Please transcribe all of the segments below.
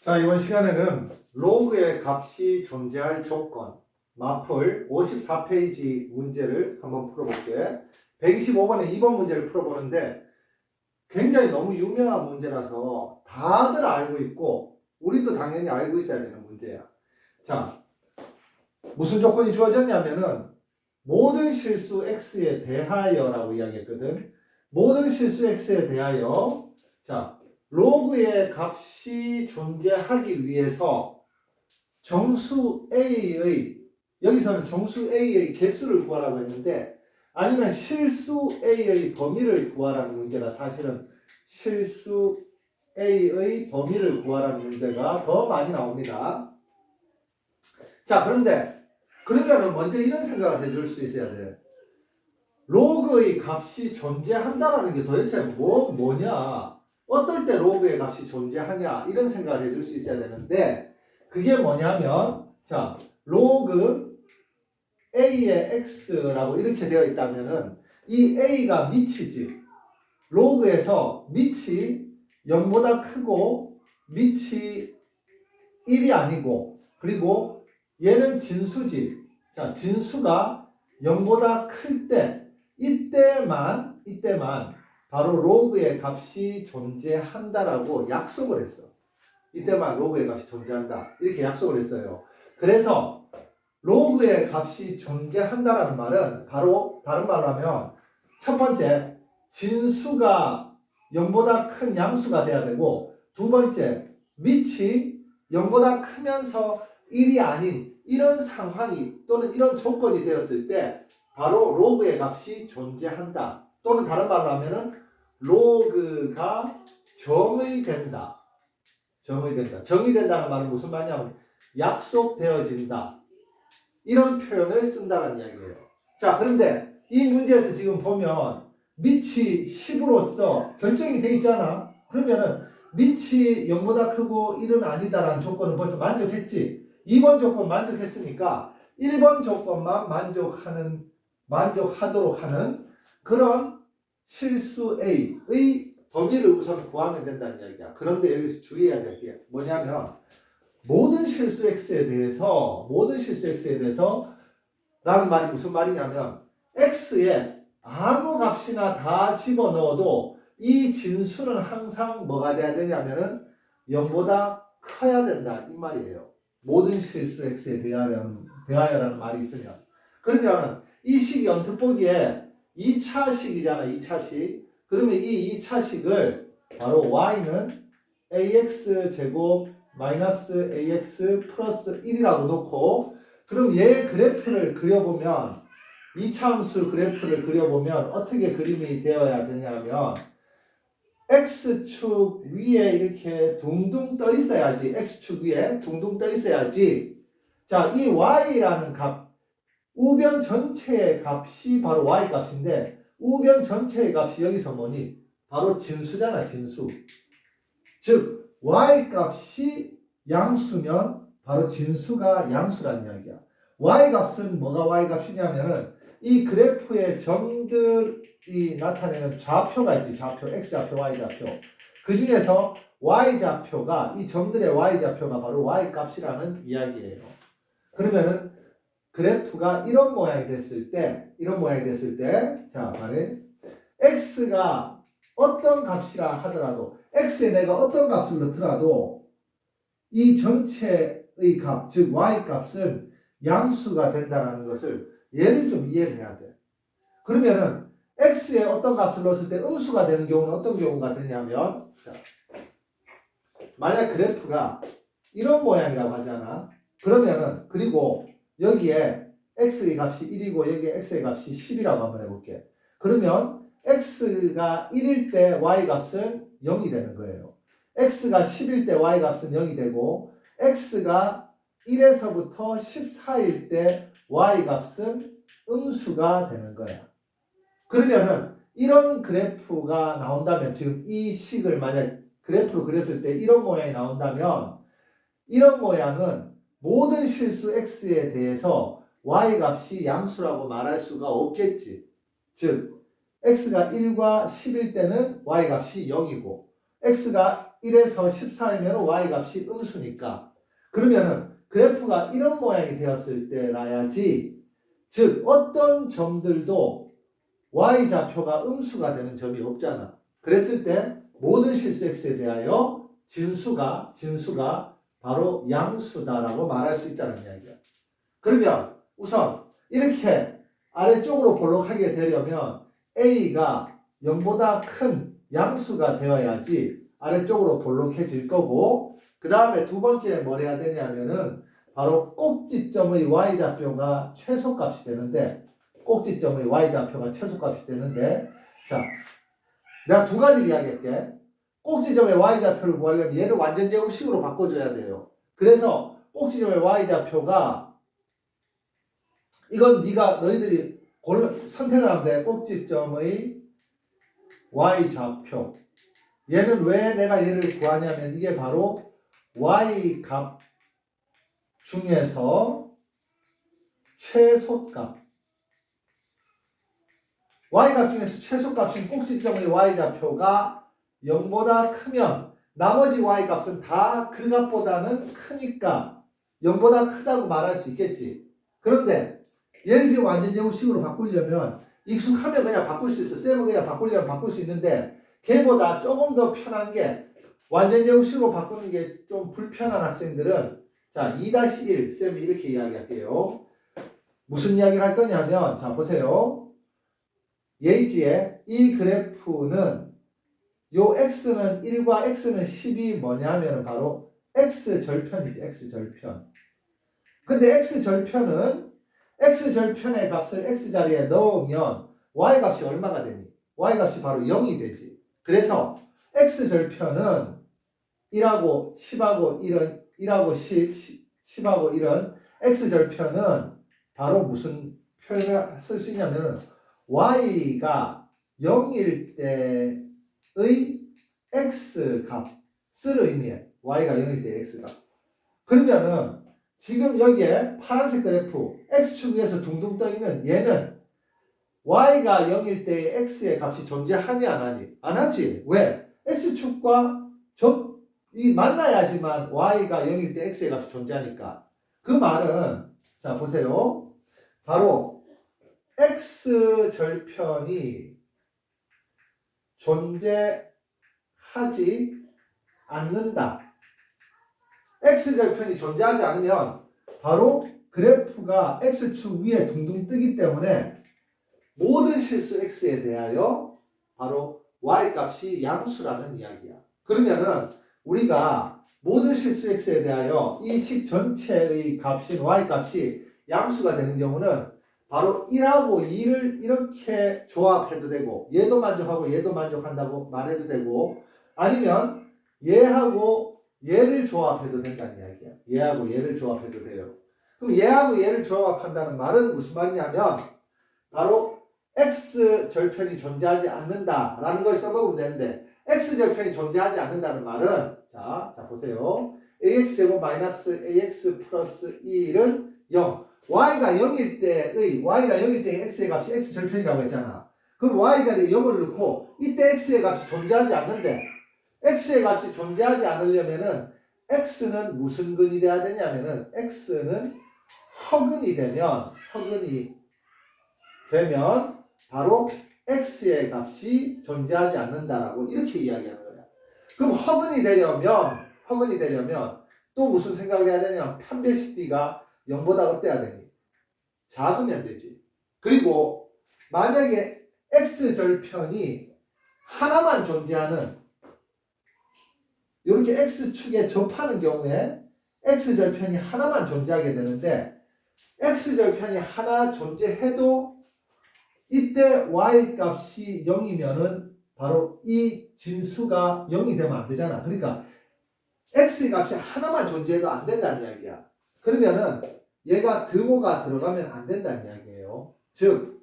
자, 이번 시간에는 로그의 값이 존재할 조건, 마플 54페이지 문제를 한번 풀어볼게. 125번에 2번 문제를 풀어보는데 굉장히 너무 유명한 문제라서 다들 알고 있고 우리도 당연히 알고 있어야 되는 문제야. 자, 무슨 조건이 주어졌냐면은 모든 실수 x에 대하여라고 이야기했거든. 모든 실수 x에 대하여 자, 로그의 값이 존재하기 위해서 정수 a의 여기서는 정수 a의 개수를 구하라고 했는데 아니면 실수 a의 범위를 구하라는 문제가 사실은 실수 a의 범위를 구하라는 문제가 더 많이 나옵니다. 자, 그러면은 먼저 이런 생각을 해줄 수 있어야 돼. 로그의 값이 존재한다라는 게 도대체 뭐냐? 어떨 때 로그의 값이 존재하냐? 이런 생각을 해줄 수 있어야 되는데 그게 뭐냐면 자, 로그 a의 x라고 이렇게 되어 있다면은 이 a가 미치지. 로그에서 밑이 0보다 크고 밑이 1이 아니고 그리고 얘는 진수지. 자, 진수가 0보다 클 때 이때만 바로 로그의 값이 존재한다라고 약속을 했어. 이때만 로그의 값이 존재한다. 이렇게 약속을 했어요. 그래서 로그의 값이 존재한다라는 말은 바로 다른 말로 하면 첫 번째 진수가 0보다 큰 양수가 돼야 되고 두 번째 밑이 0보다 크면서 1이 아닌 이런 상황이 또는 이런 조건이 되었을 때 바로 로그의 값이 존재한다. 또는 다른 말로 하면은 로그가 정의된다. 정의된다는 말은 무슨 말이냐면 약속되어진다. 이런 표현을 쓴다는 이야기예요. 자, 그런데 이 문제에서 지금 보면 밑이 10으로서 결정이 돼 있잖아. 그러면은 밑이 0보다 크고 1은 아니다라는 조건은 벌써 만족했지. 2번 조건 만족했으니까 1번 조건만 만족하도록 하는 그런 실수 A의 범위를 우선 구하면 된다는 이야기야. 그런데 여기서 주의해야 될 게 뭐냐면 모든 실수 x에 대해서 라는 말이 무슨 말이냐면 x에 아무 값이나 다 집어넣어도 이 진수는 항상 뭐가 돼야 되냐면은 0보다 커야 된다 이 말이에요. 모든 실수 x에 대하여라는 말이 있으면 그러면 이 식이 언뜻 보기에 2차식이잖아. 2차식. 그러면 이 2차식을 바로 y는 ax 제곱 마이너스 ax 플러스 1이라고 놓고 그럼 얘 그래프를 그려보면 2차함수 그래프를 그려보면 어떻게 그림이 되어야 되냐면 x축 위에 이렇게 둥둥 떠 있어야지. x축 위에 둥둥 떠 있어야지. 자, 이 y라는 값 우변 전체의 값이 바로 y값인데 우변 전체의 값이 여기서 뭐니? 바로 진수잖아. 진수. 즉 y값이 양수면 바로 진수가 양수란 이야기야. y값은 뭐가 y값이냐면은 이 그래프의 점들이 나타내는 좌표가 있지. 좌표, x좌표, y좌표. 그 중에서 y좌표가 이 점들의 y좌표가 바로 y값이라는 이야기예요. 그러면은 그래프가 이런 모양이 됐을 때 자, 말해 x가 어떤 값이라 하더라도 x에 내가 어떤 값을 넣더라도 이 전체의 값, 즉 y값은 양수가 된다는 것을 얘를 좀 이해를 해야 돼. 그러면은 x에 어떤 값을 넣었을 때 음수가 되는 경우는 어떤 경우가 되냐면 자, 만약 그래프가 이런 모양이라고 하잖아. 그러면은 그리고 여기에 x의 값이 1이고 여기에 x의 값이 10이라고 한번 해볼게. 그러면 x가 1일 때 y값은 0이 되는 거예요. x가 10일 때 y값은 0이 되고 x가 1에서부터 14일 때 y값은 음수가 되는 거야. 그러면은 이런 그래프가 나온다면 지금 이 식을 만약 그래프로 그렸을 때 이런 모양이 나온다면 이런 모양은 모든 실수 x에 대해서 y값이 양수라고 말할 수가 없겠지. 즉 x가 1과 10일 때는 y값이 0이고 x가 1에서 14이면 y값이 음수니까 그러면은 그래프가 이런 모양이 되었을 때라야지 즉 어떤 점들도 y좌표가 음수가 되는 점이 없잖아. 그랬을 때 모든 실수 x에 대하여 진수가 바로 양수다라고 말할 수 있다는 이야기야. 그러면 우선 이렇게 아래쪽으로 볼록하게 되려면 a가 0보다 큰 양수가 되어야지 아래쪽으로 볼록해질 거고 그 다음에 두 번째 뭘 해야 되냐면은 바로 꼭지점의 y좌표가 최소값이 되는데 꼭지점의 y좌표가 최소값이 되는데 자 내가 두 가지 이야기할게. 꼭지점의 y좌표를 구하려면 얘를 완전 제곱식으로 바꿔줘야 돼요. 그래서 꼭지점의 y좌표가 이건 너희들이 선택을 하면 돼. 꼭지점의 y좌표. 얘는 왜 내가 얘를 구하냐면 이게 바로 y값 중에서 최소값. y값 중에서 최소값인 꼭지점의 y좌표가 0보다 크면 나머지 y값은 다 그 값보다는 크니까 0보다 크다고 말할 수 있겠지. 그런데 얘를 지금 완전 제곱식으로 바꾸려면 익숙하면 그냥 바꿀 수 있어. 쌤은 그냥 바꾸려면 바꿀 수 있는데 걔보다 조금 더 편한 게 완전 제곱식으로 바꾸는 게 좀 불편한 학생들은 자 2-1 쌤이 이렇게 이야기할게요. 무슨 이야기를 할 거냐면 자 보세요. 예지의 이 그래프는 요 x는 1과 x는 10이 뭐냐면 바로 x절편이지. x절편. 근데 x절편의 값을 x자리에 넣으면 y값이 얼마가 되니? y값이 바로 0이 되지. 그래서 x절편은 1하고 10하고 1은 1하고 10하고 1은 x절편은 바로 무슨 표현을 쓸 수 있냐면은 y가 0일 때의 x값을 의미해. y가 0일 때의 x값. 그러면은 지금 여기에 파란색 그래프 x축 위에서 둥둥 떠 있는 얘는 y가 0일 때의 x의 값이 존재하니 안 하니? 안 하지. 왜? x축과 이 만나야지만 y가 0일 때 x의 값이 존재하니까. 그 말은 자 보세요. 바로 x절편이 존재하지 않는다. x절편이 존재하지 않으면 바로 그래프가 x축 위에 둥둥 뜨기 때문에 모든 실수 x에 대하여 바로 y값이 양수라는 이야기야. 그러면은 우리가 모든 실수 x에 대하여 이 식 전체의 값인 y값이 양수가 되는 경우는 바로 1하고 2를 이렇게 조합해도 되고 얘도 만족하고 얘도 만족한다고 말해도 되고 아니면 얘하고 얘를 조합해도 된다는 이야기야. 얘하고 얘를 조합해도 돼요. 그럼 얘하고 얘를 조합한다는 말은 무슨 말이냐면 바로 x절편이 존재하지 않는다라는 걸 써먹으면 되는데 x절편이 존재하지 않는다는 말은 자 보세요. ax제곱 마이너스 ax 플러스 1은 0. y가 0일 때의 x의 값이 x절편이라고 했잖아. 그럼 y 자리에 0을 넣고 이때 x의 값이 존재하지 않는데 x의 값이 존재하지 않으려면은 x는 무슨 근이 돼야 되냐면은 x는 허근이 되면 바로 x의 값이 존재하지 않는다라고 이렇게 이야기하는 거야. 그럼 허근이 되려면 또 무슨 생각을 해야 되냐면 판별식 d가 0보다 어때야 되니? 작으면 되지. 그리고 만약에 x절편이 하나만 존재하는 이렇게 x축에 접하는 경우에 x절편이 하나만 존재하게 되는데 x절편이 하나 존재해도 이때 y값이 0이면은 바로 이 진수가 0이 되면 안 되잖아. 그러니까 x값이 하나만 존재해도 안 된다는 이야기야. 그러면은 얘가 등호가 들어가면 안 된다는 이야기예요. 즉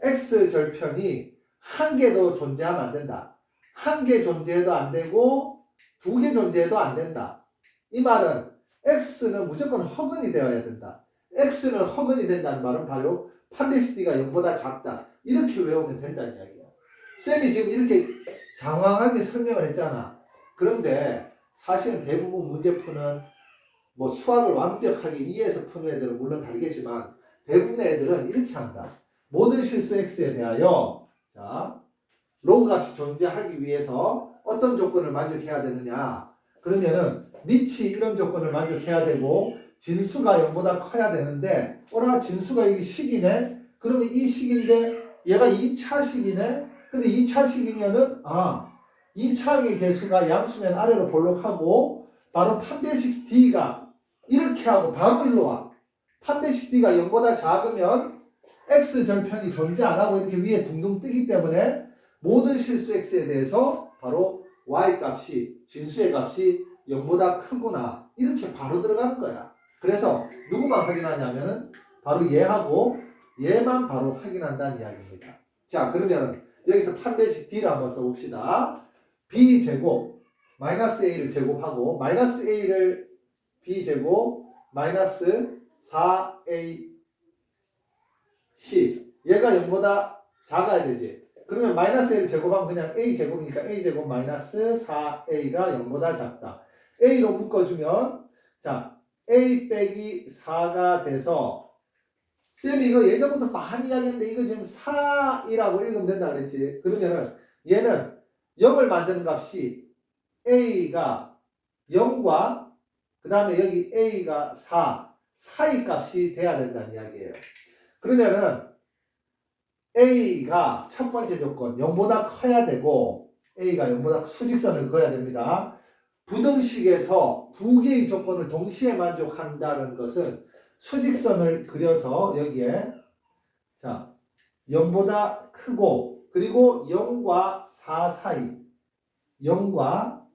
x절편이 한 개도 존재하면 안 된다. 한 개 존재해도 안 되고 두 개 존재해도 안 된다. 이 말은 x는 무조건 허근이 되어야 된다. x는 허근이 된다는 말은 바로 판별식 d가 0보다 작다. 이렇게 외우면 된다는 이야기야. 쌤이 지금 이렇게 장황하게 설명을 했잖아. 그런데 사실은 대부분 문제 푸는 뭐 수학을 완벽하게 이해해서 푸는 애들은 물론 다르겠지만 대부분의 애들은 이렇게 한다. 모든 실수 x에 대하여 자 로그 값이 존재하기 위해서 어떤 조건을 만족해야 되느냐. 그러면은 니치 이런 조건을 만족해야 되고 진수가 0보다 커야 되는데 어라 진수가 이게 식이네. 그러면 이 식인데 얘가 2차식이네. 근데 2차식이면은 2차의 개수가 양수면 아래로 볼록하고 바로 판별식 D가 이렇게 하고 바로 일로 와. 판별식 D가 0보다 작으면 X절편이 존재 안 하고 이렇게 위에 둥둥 뜨기 때문에 모든 실수 X에 대해서 바로 Y 값이 진수의 값이 0보다 크구나 이렇게 바로 들어가는 거야. 그래서 누구만 확인하냐면은 바로 얘하고 얘만 바로 확인한다는 이야기입니다. 자 그러면 여기서 판별식 D를 한번 써봅시다. B제곱 마이너스 A를 제곱하고 마이너스 A를 B제곱 마이너스 4AC 얘가 0보다 작아야 되지. 그러면 마이너스 A를 제곱하면 그냥 A제곱이니까 A제곱 마이너스 4A가 0보다 작다. A로 묶어주면 자 A 빼기 4가 돼서 쌤이 이거 예전부터 많이 이야기했는데 이거 지금 4이라고 읽으면 된다 그랬지. 그러면은 얘는 0을 만드는 값이 A가 0과 그 다음에 여기 A가 4 사이 값이 돼야 된다는 이야기예요. 그러면은 A가 첫 번째 조건 0보다 커야 되고 A가 0보다 수직선을 그어야 됩니다. 부등식에서 두 개의 조건을 동시에 만족한다는 것은 수직선을 그려서 여기에 자 0보다 크고 그리고 0과 4 사이 0과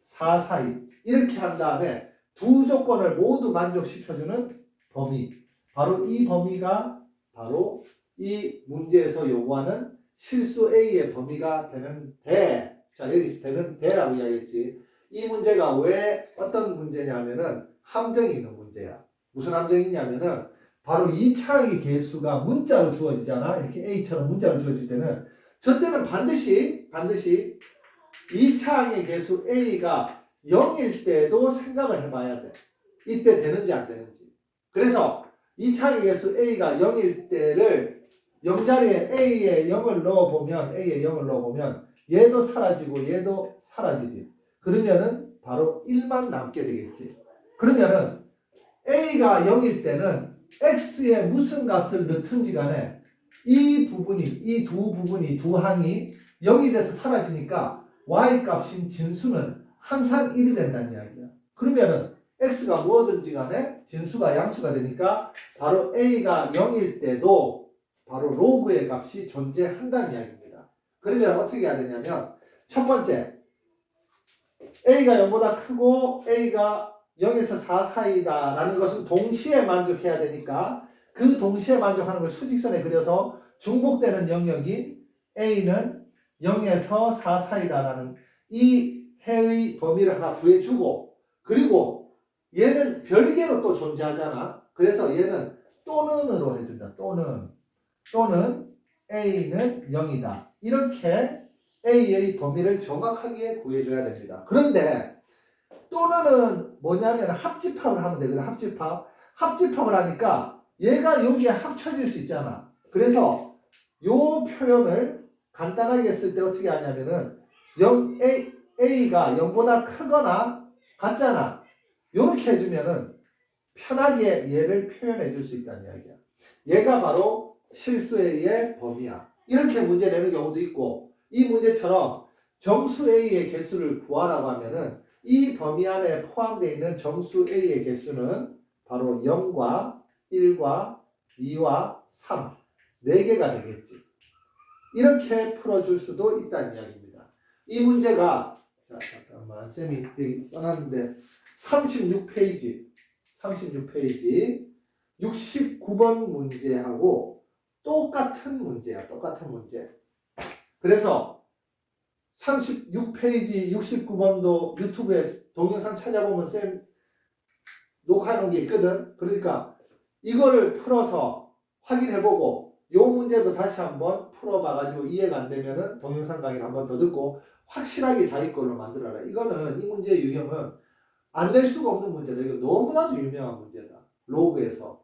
4 사이 이렇게 한 다음에 두 조건을 모두 만족시켜주는 범위 바로 이 범위가 바로 이 문제에서 요구하는 실수 A의 범위가 되는데 자 여기서 되는데라고 이야기했지. 이 문제가 왜 어떤 문제냐면은 함정이 있는 문제야. 무슨 함정이 있냐면은 바로 2차의 개수가 문자로 주어지잖아. 이렇게 A처럼 문자로 주어질 때는 저 때는 반드시 2차의 개수 A가 0일 때도 생각을 해봐야 돼. 이때 되는지 안 되는지. 그래서 2차의 개수 A가 0일 때를 0자리에 A에 0을 넣어보면 얘도 사라지고 얘도 사라지지. 그러면은 바로 1만 남게 되겠지. 그러면은 A가 0일 때는 X에 무슨 값을 넣든지 간에 이 두 부분이 두 항이 0이 돼서 사라지니까 Y 값인 진수는 항상 1이 된다는 이야기야. 그러면은 X가 뭐든지 간에 진수가 양수가 되니까 바로 A가 0일 때도 바로 로그의 값이 존재한다는 이야기입니다. 그러면 어떻게 해야 되냐면 첫 번째 A가 0보다 크고 A가 0에서 4 사이다 라는 것은 동시에 만족해야 되니까 그 동시에 만족하는 걸 수직선에 그려서 중복되는 영역인 A는 0에서 4 사이다 라는 이 해의 범위를 하나 구해주고 그리고 얘는 별개로 또 존재하잖아. 그래서 얘는 또는으로 해준다. 또는 A는 0이다. 이렇게 A의 범위를 정확하게 구해줘야 됩니다. 그런데 또는은 뭐냐면 합집합을 하면 되거든. 합집합을 하니까 얘가 여기에 합쳐질 수 있잖아. 그래서 요 표현을 간단하게 쓸 때 어떻게 하냐면은 A가 0보다 크거나 같잖아. 요렇게 해주면은 편하게 얘를 표현해 줄 수 있다는 이야기야. 얘가 바로 실수 A의 범위야. 이렇게 문제 내는 경우도 있고 이 문제처럼 정수 A의 개수를 구하라고 하면은 이 범위 안에 포함되어 있는 정수 A의 개수는 바로 0과 1과 2와 3, 4개가 되겠지. 이렇게 풀어줄 수도 있다는 이야기입니다. 이 문제가 자 잠깐만 쌤이 여기 써놨는데 36페이지 69번 문제하고 똑같은 문제야. 똑같은 문제. 그래서 36페이지 69번도 유튜브에 동영상 찾아보면 쌤 녹화해 놓은 게 있거든. 그러니까 이거를 풀어서 확인해보고 요 문제도 다시 한번 풀어봐가지고 이해가 안 되면은 동영상 강의를 한번 더 듣고 확실하게 자기 걸로 만들어라. 이거는 이 문제의 유형은 안 낼 수가 없는 문제다. 이거 너무나도 유명한 문제다. 로그에서.